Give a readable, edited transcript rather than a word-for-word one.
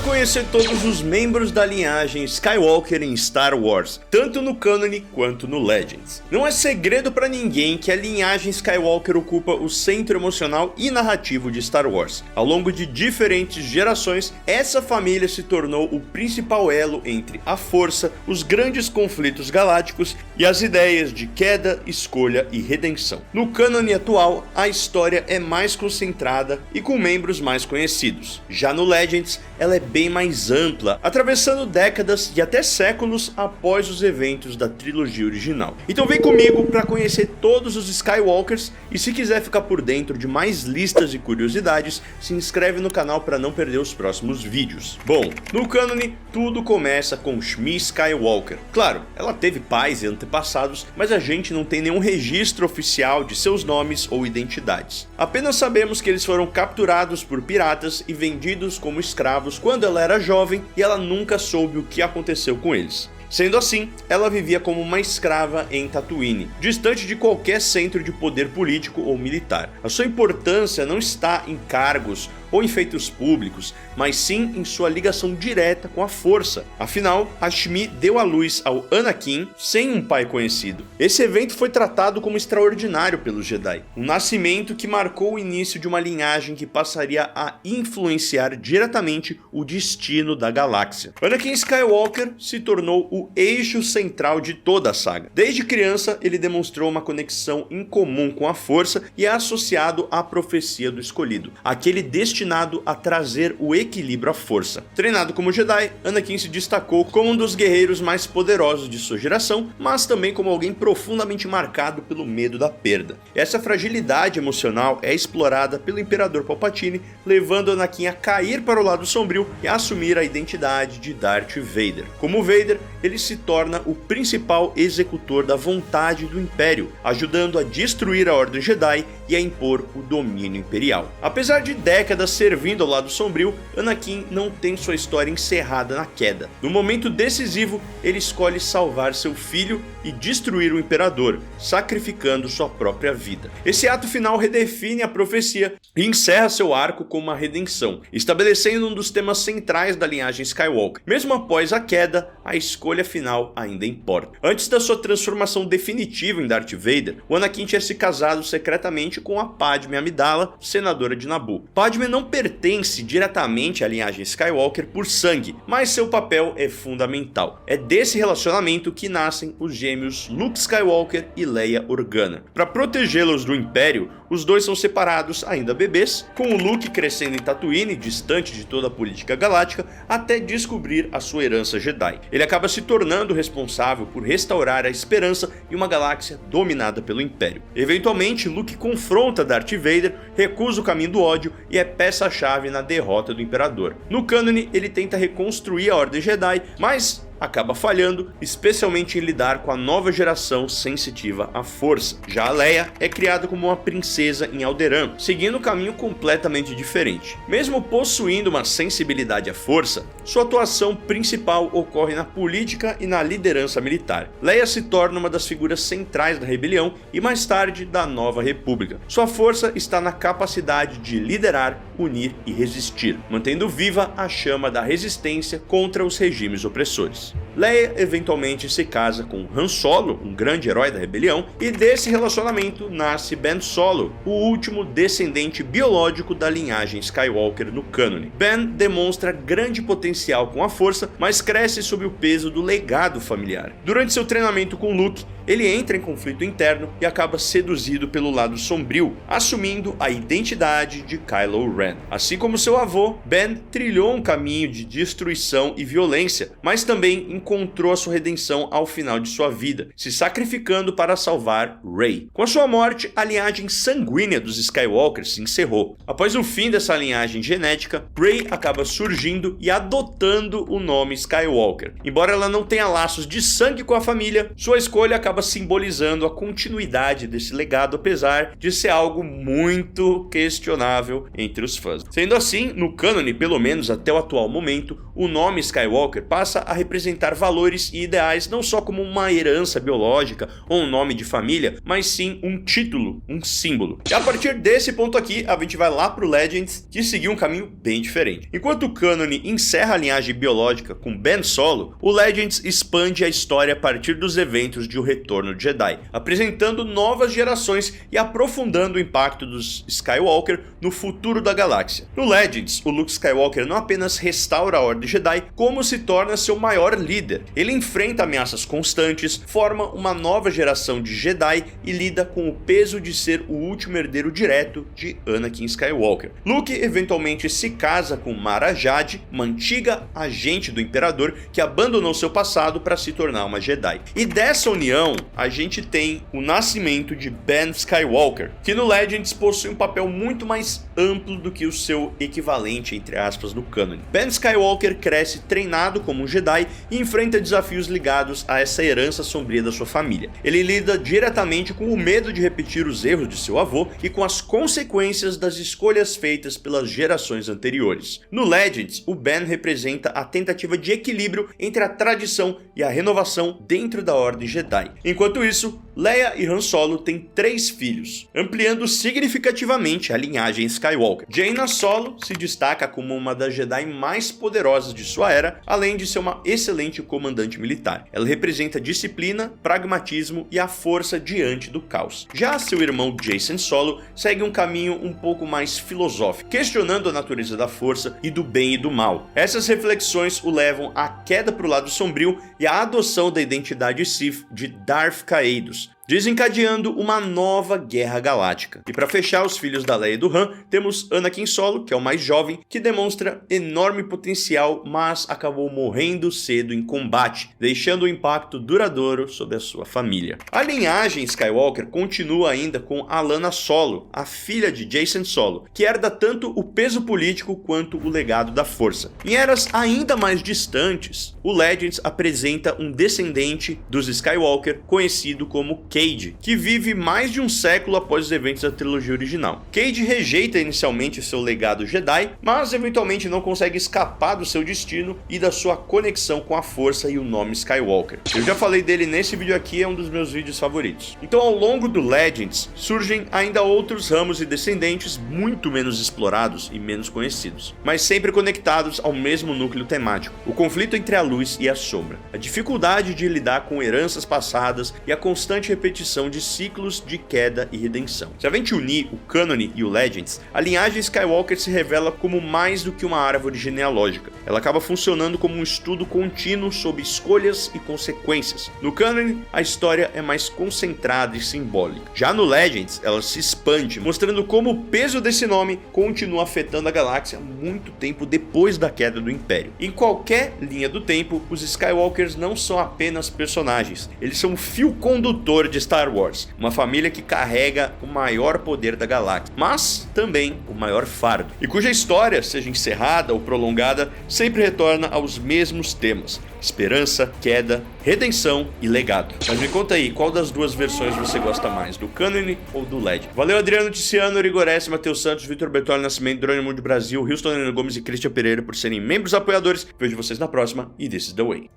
conhecer todos os membros da linhagem Skywalker em Star Wars, tanto no Canon quanto no Legends. Não é segredo pra ninguém que a linhagem Skywalker ocupa o centro emocional e narrativo de Star Wars. Ao longo de diferentes gerações, essa família se tornou o principal elo entre a Força, os grandes conflitos galácticos e as ideias de queda, escolha e redenção. No Canon atual, a história é mais concentrada e com membros mais conhecidos. Já no Legends, ela é bem mais ampla, atravessando décadas e até séculos após os eventos da trilogia original. Então vem comigo para conhecer todos os Skywalkers, e se quiser ficar por dentro de mais listas e curiosidades, se inscreve no canal para não perder os próximos vídeos. Bom, no cânone tudo começa com Shmi Skywalker. Claro, ela teve pais e antepassados, mas a gente não tem nenhum registro oficial de seus nomes ou identidades. Apenas sabemos que eles foram capturados por piratas e vendidos como escravos quando ela era jovem, e ela nunca soube o que aconteceu com eles. Sendo assim, ela vivia como uma escrava em Tatooine, distante de qualquer centro de poder político ou militar. A sua importância não está em cargos ou em feitos públicos, mas sim em sua ligação direta com a Força. Afinal, a Shmi deu à luz ao Anakin sem um pai conhecido. Esse evento foi tratado como extraordinário pelos Jedi, um nascimento que marcou o início de uma linhagem que passaria a influenciar diretamente o destino da galáxia. Anakin Skywalker se tornou o eixo central de toda a saga. Desde criança, ele demonstrou uma conexão incomum com a Força e é associado à profecia do escolhido, aquele destinado a trazer o equilíbrio à Força. Treinado como Jedi, Anakin se destacou como um dos guerreiros mais poderosos de sua geração, mas também como alguém profundamente marcado pelo medo da perda. Essa fragilidade emocional é explorada pelo Imperador Palpatine, levando Anakin a cair para o lado sombrio e a assumir a identidade de Darth Vader. Como Vader, ele se torna o principal executor da vontade do Império, ajudando a destruir a Ordem Jedi e a impor o domínio imperial. Apesar de décadas servindo ao lado sombrio, Anakin não tem sua história encerrada na queda. No momento decisivo, ele escolhe salvar seu filho e destruir o Imperador, sacrificando sua própria vida. Esse ato final redefine a profecia e encerra seu arco com uma redenção, estabelecendo um dos temas centrais da linhagem Skywalker. Mesmo após a queda, a escolha final ainda importa. Antes da sua transformação definitiva em Darth Vader, o Anakin tinha se casado secretamente com a Padmé Amidala, senadora de Naboo. Padmé não pertence diretamente à linhagem Skywalker por sangue, mas seu papel é fundamental. É desse relacionamento que nascem os gêmeos Luke Skywalker e Leia Organa. Para protegê-los do Império, os dois são separados ainda bebês, com o Luke crescendo em Tatooine, distante de toda a política galáctica, até descobrir a sua herança Jedi. Ele acaba se tornando responsável por restaurar a esperança em uma galáxia dominada pelo Império. Eventualmente, Luke confronta Darth Vader, recusa o caminho do ódio e é peça-chave na derrota do Imperador. No cânone, ele tenta reconstruir a Ordem Jedi, mas acaba falhando, especialmente em lidar com a nova geração sensitiva à Força. Já a Leia é criada como uma princesa em Alderaan, seguindo um caminho completamente diferente. Mesmo possuindo uma sensibilidade à Força, sua atuação principal ocorre na política e na liderança militar. Leia se torna uma das figuras centrais da rebelião e mais tarde da Nova República. Sua força está na capacidade de liderar, unir e resistir, mantendo viva a chama da resistência contra os regimes opressores. Leia eventualmente se casa com Han Solo, um grande herói da rebelião, e desse relacionamento nasce Ben Solo, o último descendente biológico da linhagem Skywalker no cânone. Ben demonstra grande potencial com a Força, mas cresce sob o peso do legado familiar. Durante seu treinamento com Luke, ele entra em conflito interno e acaba seduzido pelo lado sombrio, assumindo a identidade de Kylo Ren. Assim como seu avô, Ben trilhou um caminho de destruição e violência, mas também encontrou a sua redenção ao final de sua vida, se sacrificando para salvar Rey. Com a sua morte, a linhagem sanguínea dos Skywalker se encerrou. Após o fim dessa linhagem genética, Rey acaba surgindo e adotando o nome Skywalker. Embora ela não tenha laços de sangue com a família, sua escolha acaba simbolizando a continuidade desse legado, apesar de ser algo muito questionável entre os fãs. Sendo assim, no cânone, pelo menos até o atual momento, o nome Skywalker passa a representar carregar valores e ideais não só como uma herança biológica ou um nome de família, mas sim um título, um símbolo. E a partir desse ponto aqui, a gente vai lá pro Legends, que seguiu um caminho bem diferente. Enquanto o cânone encerra a linhagem biológica com Ben Solo, o Legends expande a história a partir dos eventos de O Retorno de Jedi, apresentando novas gerações e aprofundando o impacto dos Skywalker no futuro da galáxia. No Legends, o Luke Skywalker não apenas restaura a Ordem Jedi, como se torna seu maior líder. Ele enfrenta ameaças constantes, forma uma nova geração de Jedi e lida com o peso de ser o último herdeiro direto de Anakin Skywalker. Luke eventualmente se casa com Mara Jade, uma antiga agente do Imperador que abandonou seu passado para se tornar uma Jedi. E dessa união, a gente tem o nascimento de Ben Skywalker, que no Legends possui um papel muito mais amplo do que o seu equivalente, entre aspas, no canon. Ben Skywalker cresce treinado como um Jedi e enfrenta desafios ligados a essa herança sombria da sua família. Ele lida diretamente com o medo de repetir os erros de seu avô e com as consequências das escolhas feitas pelas gerações anteriores. No Legends, o Ben representa a tentativa de equilíbrio entre a tradição e a renovação dentro da Ordem Jedi. Enquanto isso, Leia e Han Solo têm 3 filhos, ampliando significativamente a linhagem Skywalker. Jaina Solo se destaca como uma das Jedi mais poderosas de sua era, além de ser uma excelente comandante militar. Ela representa disciplina, pragmatismo e a força diante do caos. Já seu irmão Jacen Solo segue um caminho um pouco mais filosófico, questionando a natureza da força e do bem e do mal. Essas reflexões o levam à queda para o lado sombrio e à adoção da identidade Sith de Darth Caedus, desencadeando uma nova guerra galáctica. E para fechar os filhos da Leia e do Han, temos Anakin Solo, que é o mais jovem, que demonstra enorme potencial, mas acabou morrendo cedo em combate, deixando um impacto duradouro sobre a sua família. A linhagem Skywalker continua ainda com Alana Solo, a filha de Jacen Solo, que herda tanto o peso político quanto o legado da força. Em eras ainda mais distantes, o Legends apresenta um descendente dos Skywalker, conhecido como Cade, que vive mais de um século após os eventos da trilogia original. Cade rejeita inicialmente seu legado Jedi, mas eventualmente não consegue escapar do seu destino e da sua conexão com a força e o nome Skywalker. Eu já falei dele nesse vídeo aqui, é um dos meus vídeos favoritos. Então, ao longo do Legends, surgem ainda outros ramos e descendentes muito menos explorados e menos conhecidos, mas sempre conectados ao mesmo núcleo temático: o conflito entre a luz e a sombra, a dificuldade de lidar com heranças passadas e a constante repetição de ciclos de queda e redenção. Se a gente unir o cânone e o Legends, a linhagem Skywalker se revela como mais do que uma árvore genealógica. Ela acaba funcionando como um estudo contínuo sobre escolhas e consequências. No cânone, a história é mais concentrada e simbólica. Já no Legends, ela se expande, mostrando como o peso desse nome continua afetando a galáxia muito tempo depois da queda do Império. Em qualquer linha do tempo, os Skywalkers não são apenas personagens, eles são o fio condutor de Star Wars, uma família que carrega o maior poder da galáxia, mas também o maior fardo, e cuja história, seja encerrada ou prolongada, sempre retorna aos mesmos temas: esperança, queda, redenção e legado. Mas me conta aí, qual das duas versões você gosta mais, do cânone ou do Legend? Valeu, Adriano Ticiano, Igor S, Matheus Santos, Vitor Bertoli Nascimento, Drone Mundo Brasil, Houston Gomes e Christian Pereira por serem membros apoiadores. Vejo vocês na próxima e this is the way.